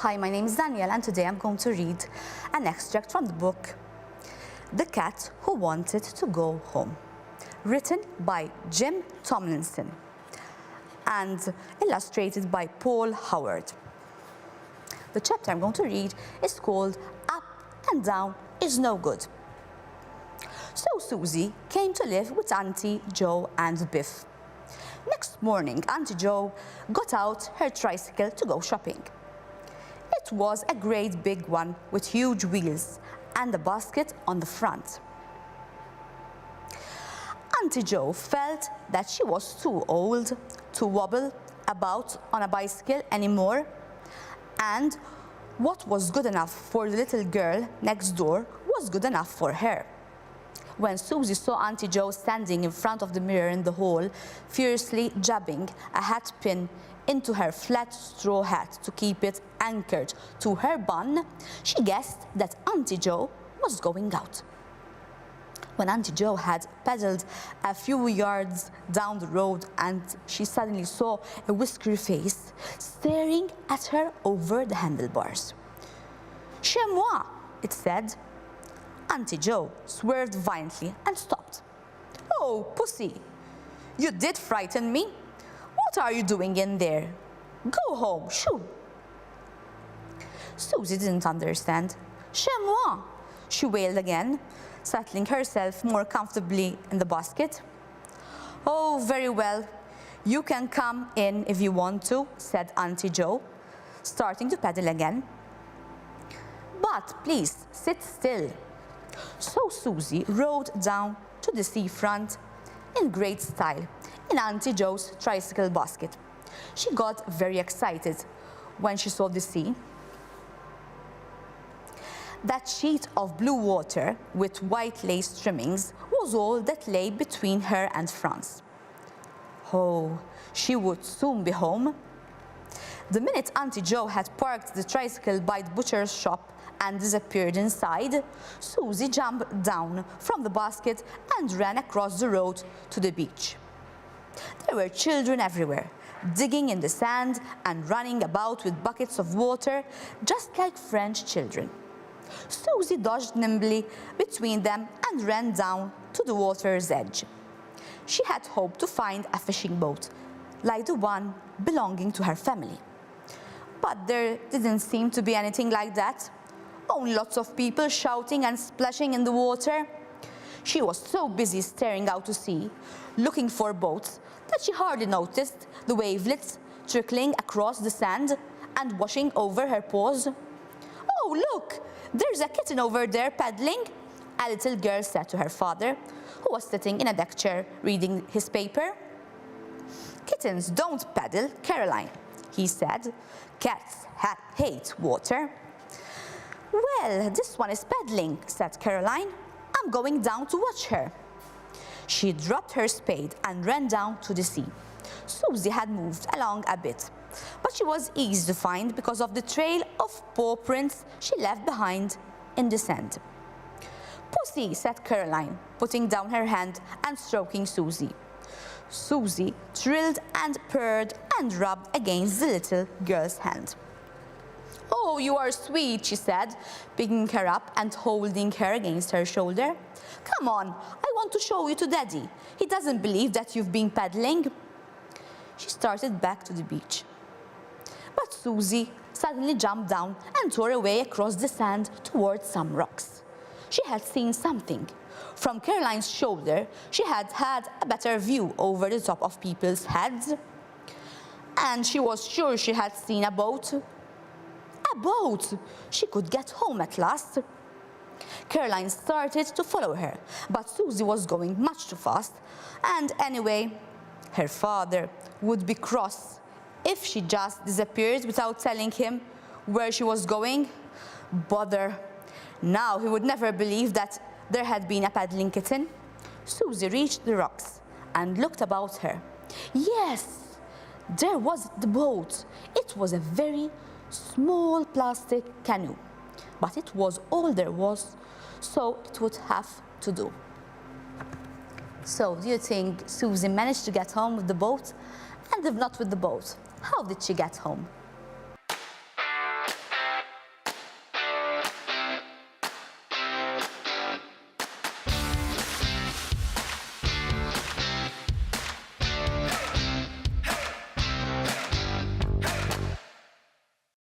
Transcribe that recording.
Hi, my name is Daniela and today I'm going to read an extract from the book The Cat Who Wanted to Go Home, written by Jim Tomlinson and illustrated by Paul Howard. The chapter I'm going to read is called Up and Down is No Good. So Susie came to live with Auntie Jo and Biff. Next morning, Auntie Jo got out her tricycle to go shopping. It was a great big one with huge wheels and a basket on the front. Auntie Jo felt that she was too old to wobble about on a bicycle anymore, and what was good enough for the little girl next door was good enough for her. When Susie saw Auntie Jo standing in front of the mirror in the hall, fiercely jabbing a hat pin into her flat straw hat to keep it anchored to her bun, she guessed that Auntie Jo was going out. When Auntie Jo had pedaled a few yards down the road and she suddenly saw a whiskery face staring at her over the handlebars. "Chez moi," it said. Auntie Jo swerved violently and stopped. "Oh, pussy, you did frighten me. What are you doing in there? Go home, shoo." Susie didn't understand. "Chez moi," she wailed again, settling herself more comfortably in the basket. "Oh, very well. You can come in if you want to," said Auntie Jo, starting to pedal again. "But please sit still." So Susie rode down to the seafront in great style in Auntie Jo's tricycle basket. She got very excited when she saw the sea. That sheet of blue water with white lace trimmings was all that lay between her and France. Oh, she would soon be home. The minute Auntie Jo had parked the tricycle by the butcher's shop and disappeared inside, Susie jumped down from the basket and ran across the road to the beach. There were children everywhere, digging in the sand and running about with buckets of water, just like French children. Susie dodged nimbly between them and ran down to the water's edge. She had hoped to find a fishing boat, like the one belonging to her family. But there didn't seem to be anything like that. Only lots of people shouting and splashing in the water. She was so busy staring out to sea, looking for boats, that she hardly noticed the wavelets trickling across the sand and washing over her paws. "Oh, look, there's a kitten over there paddling," a little girl said to her father, who was sitting in a deck chair reading his paper. "Kittens don't paddle, Caroline," he said. "Cats hate water." "Well, this one is paddling," said Caroline. "I'm going down to watch her." She dropped her spade and ran down to the sea. Susie had moved along a bit, but she was easy to find because of the trail of paw prints she left behind in the sand. "Pussy," said Caroline, putting down her hand and stroking Susie. Susie trilled and purred and rubbed against the little girl's hand. "Oh, you are sweet," she said, picking her up and holding her against her shoulder. "Come on, I want to show you to Daddy. He doesn't believe that you've been paddling." She started back to the beach. But Susie suddenly jumped down and tore away across the sand towards some rocks. She had seen something. From Caroline's shoulder, she had had a better view over the top of people's heads. And she was sure she had seen a boat. A boat! She could get home at last. Caroline started to follow her, but Susie was going much too fast. And anyway, her father would be cross if she just disappeared without telling him where she was going. Bother! Now he would never believe that there had been a paddling kitten. Susie reached the rocks and looked about her. Yes, there was the boat. It was a very small plastic canoe, but it was all there was, so it would have to do. So, do you think Susie managed to get home with the boat? And if not with the boat, how did she get home?